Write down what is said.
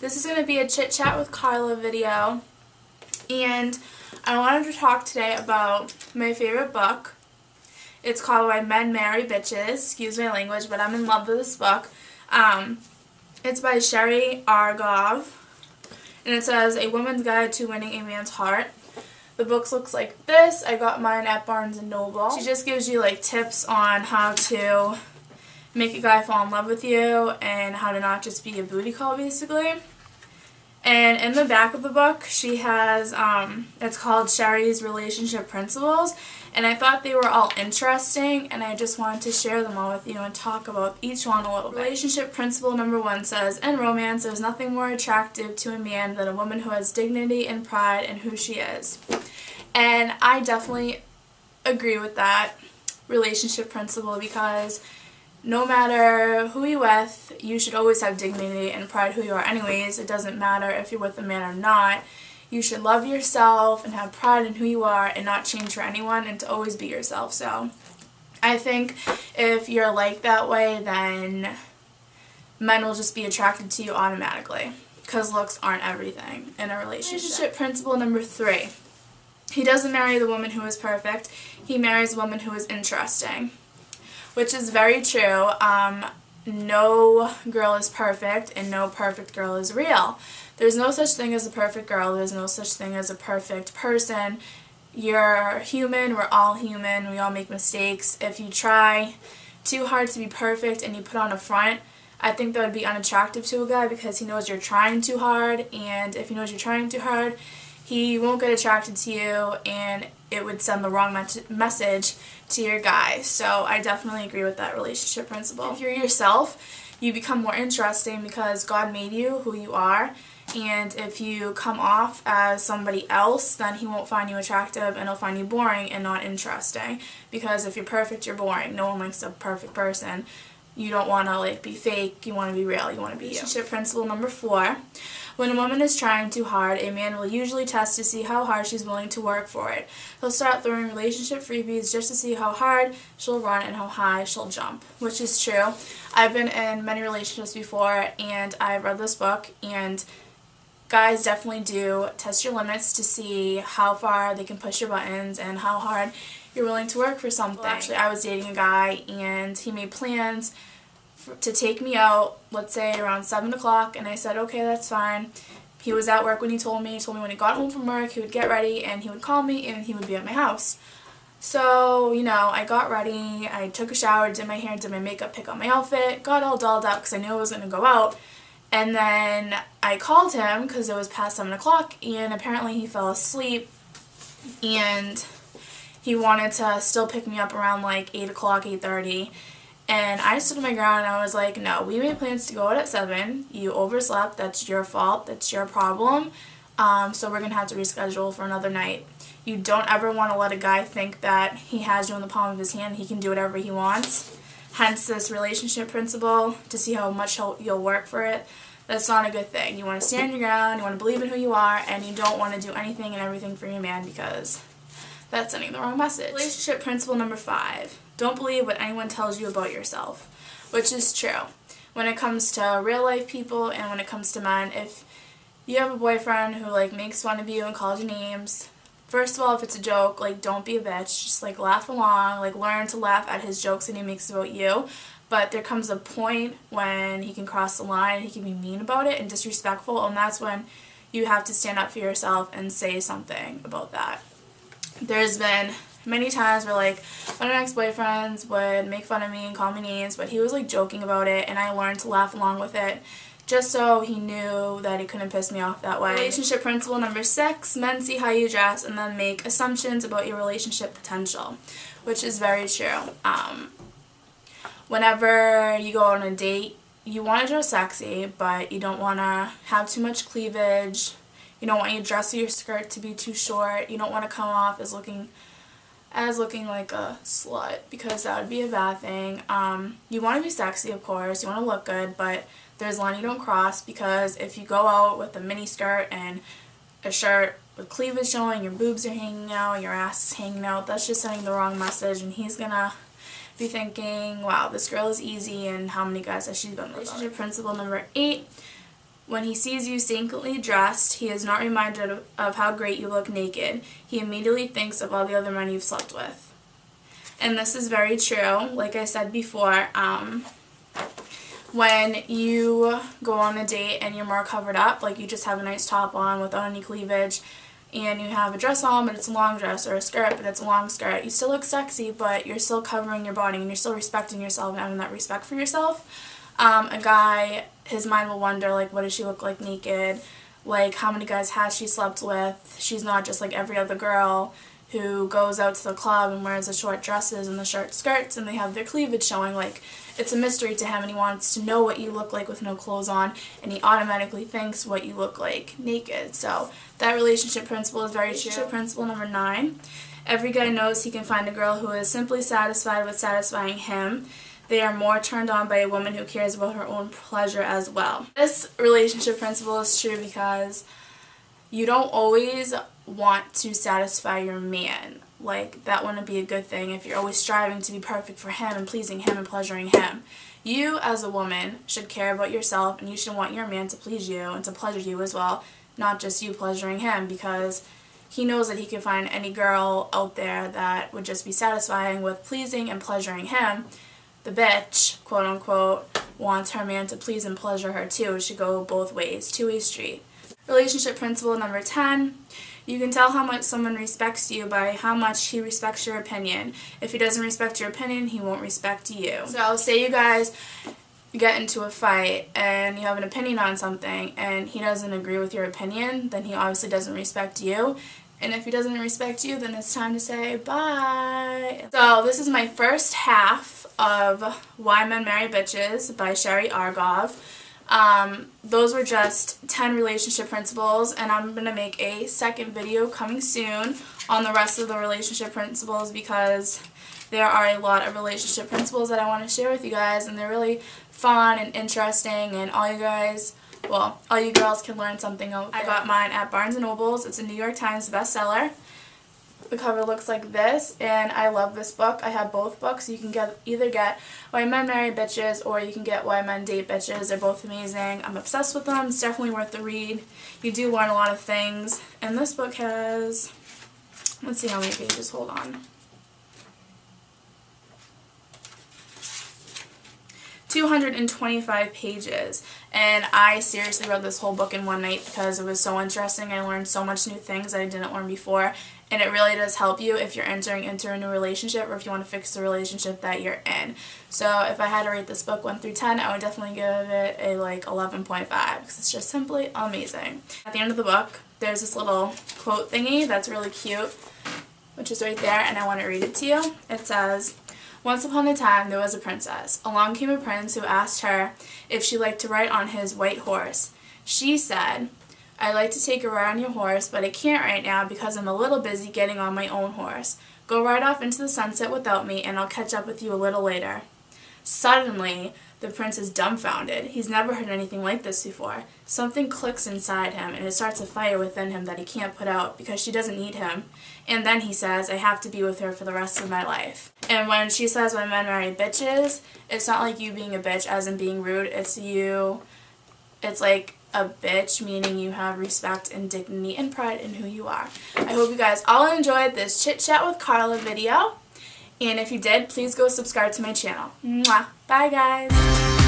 This is going to be a chit chat with Carla video, and I wanted to talk today about my favorite book. It's called Why Men Marry Bitches. Excuse my language, but I'm in love with this book. It's by Argov, and it says A Woman's Guide to Winning a Man's Heart. The book looks like this. I got mine at Barnes & Noble. She just gives you like tips on how to make a guy fall in love with you and how to not just be a booty call, basically. And in the back of the book, she has, it's called Sherry's Relationship Principles, and I thought they were all interesting, and I just wanted to share them all with you and talk about each one a little bit. Relationship principle number 1 says, in romance, there's nothing more attractive to a man than a woman who has dignity and pride in who she is. And I definitely agree with that relationship principle, because no matter who you're with, you should always have dignity and pride who you are anyways. It doesn't matter if you're with a man or not. You should love yourself and have pride in who you are and not change for anyone, and to always be yourself. So I think if you're like that way, then men will just be attracted to you automatically, because looks aren't everything in a relationship. Relationship principle number 3. He doesn't marry the woman who is perfect. He marries a woman who is interesting. Which is very true. No girl is perfect, and no perfect girl is real. There's no such thing as a perfect girl. There's no such thing as a perfect person. You're human. We're all human. We all make mistakes. If you try too hard to be perfect and you put on a front, I think that would be unattractive to a guy, because he knows you're trying too hard, and if he knows you're trying too hard, he won't get attracted to you, and it would send the wrong message to your guy. So I definitely agree with that relationship principle. If you're yourself, you become more interesting, because God made you who you are, and if you come off as somebody else, then he won't find you attractive, and he'll find you boring and not interesting, because if you're perfect, you're boring. No one likes a perfect person. You don't want to be fake, you want to be real, you want to be you. Relationship principle number 4. When a woman is trying too hard, a man will usually test to see how hard she's willing to work for it. He'll start throwing relationship freebies just to see how hard she'll run and how high she'll jump, which is true. I've been in many relationships before, and I've read this book, and guys definitely do test your limits to see how far they can push your buttons and how hard you're willing to work for something. Well, actually, I was dating a guy, and he made plans to take me out, let's say around 7 o'clock, and I said, okay, that's fine. He was at work when he told me when he got home from work, he would get ready, and he would call me, and he would be at my house. So, I got ready, I took a shower, did my hair, did my makeup, picked out my outfit, got all dolled up because I knew I was going to go out, and then I called him because it was past 7 o'clock, and apparently he fell asleep, and he wanted to still pick me up around 8 o'clock, 8:30, and I stood my ground, and I was like, no, we made plans to go out at 7, you overslept, that's your fault, that's your problem, so we're going to have to reschedule for another night. You don't ever want to let a guy think that he has you in the palm of his hand, he can do whatever he wants. Hence this relationship principle, to see how much you'll work for it. That's not a good thing. You want to stand your ground, you want to believe in who you are, and you don't want to do anything and everything for your man, because that's sending the wrong message. Relationship principle number 5. Don't believe what anyone tells you about yourself, which is true. When it comes to real life people and when it comes to men, if you have a boyfriend who makes fun of you and calls you names, first of all, if it's a joke, don't be a bitch. Just laugh along, learn to laugh at his jokes that he makes about you. But there comes a point when he can cross the line, he can be mean about it and disrespectful, and that's when you have to stand up for yourself and say something about that. There's been many times where one of my ex-boyfriends would make fun of me and call me names, but he was joking about it, and I learned to laugh along with it, just so he knew that he couldn't piss me off that way. Relationship principle number 6, men see how you dress and then make assumptions about your relationship potential, which is very true. Whenever you go on a date, you want to dress sexy, but you don't want to have too much cleavage. You don't want your dress or your skirt to be too short. You don't want to come off as looking like a slut, because that would be a bad thing. You want to be sexy, of course. You want to look good, but there's a line you don't cross, because if you go out with a mini skirt and a shirt with cleavage showing, your boobs are hanging out, your ass is hanging out, that's just sending the wrong message, and he's gonna be thinking, wow, this girl is easy, and how many guys has she been with? Relationship principle number 8. When he sees you scantily dressed, he is not reminded of how great you look naked. He immediately thinks of all the other men you've slept with. And this is very true. Like I said before, when you go on a date and you're more covered up, like you just have a nice top on without any cleavage, and you have a dress on but it's a long dress, or a skirt but it's a long skirt, you still look sexy, but you're still covering your body and you're still respecting yourself and having that respect for yourself. A guy, his mind will wonder, like, what does she look like naked? Like, how many guys has she slept with? She's not just like every other girl who goes out to the club and wears the short dresses and the short skirts and they have their cleavage showing. Like, it's a mystery to him, and he wants to know what you look like with no clothes on, and he automatically thinks what you look like naked. So that relationship principle is very true. Relationship principle number 9. Every guy knows he can find a girl who is simply satisfied with satisfying him. They are more turned on by a woman who cares about her own pleasure as well. This relationship principle is true because you don't always want to satisfy your man. Like, that wouldn't be a good thing if you're always striving to be perfect for him and pleasing him and pleasuring him. You, as a woman, should care about yourself, and you should want your man to please you and to pleasure you as well, not just you pleasuring him, because he knows that he can find any girl out there that would just be satisfying with pleasing and pleasuring him. The bitch, quote unquote, wants her man to please and pleasure her too. It should go both ways, two-way street. Relationship principle number 10. You can tell how much someone respects you by how much he respects your opinion. If he doesn't respect your opinion, he won't respect you. So say you guys get into a fight and you have an opinion on something and he doesn't agree with your opinion, then he obviously doesn't respect you. And if he doesn't respect you, then it's time to say bye. So this is my first half of Why Men Marry Bitches by Sherry Argov. Those were just 10 relationship principles, and I'm going to make a second video coming soon on the rest of the relationship principles, because there are a lot of relationship principles that I want to share with you guys, and they're really fun and interesting, and all you guys, well, all you girls can learn something out there. I got mine at Barnes & Noble's. It's a New York Times bestseller. The cover looks like this, and I love this book. I have both books. You can either get Why Men Marry Bitches, or you can get Why Men Date Bitches. They're both amazing. I'm obsessed with them. It's definitely worth the read. You do learn a lot of things. And this book has, let's see how many pages. Hold on. 225 pages, and I seriously read this whole book in one night because it was so interesting. I learned so much new things that I didn't learn before, and it really does help you if you're entering into a new relationship or if you want to fix the relationship that you're in. So if I had to rate this book 1 through 10, I would definitely give it a 11.5 because it's just simply amazing. At the end of the book, there's this little quote thingy that's really cute, which is right there, and I want to read it to you. It says, "Once upon a time there was a princess. Along came a prince who asked her if she liked to ride on his white horse. She said, 'I'd like to take a ride on your horse, but I can't right now because I'm a little busy getting on my own horse. Go right off into the sunset without me, and I'll catch up with you a little later.' Suddenly, the prince is dumbfounded. He's never heard anything like this before. Something clicks inside him, and it starts a fire within him that he can't put out because she doesn't need him. And then he says, 'I have to be with her for the rest of my life.'" And when she says, "Why Men Marry Bitches," it's not like you being a bitch as in being rude. It's like a bitch, meaning you have respect and dignity and pride in who you are. I hope you guys all enjoyed this Chit Chat with Carla video. And if you did, please go subscribe to my channel. Mwah! Bye, guys!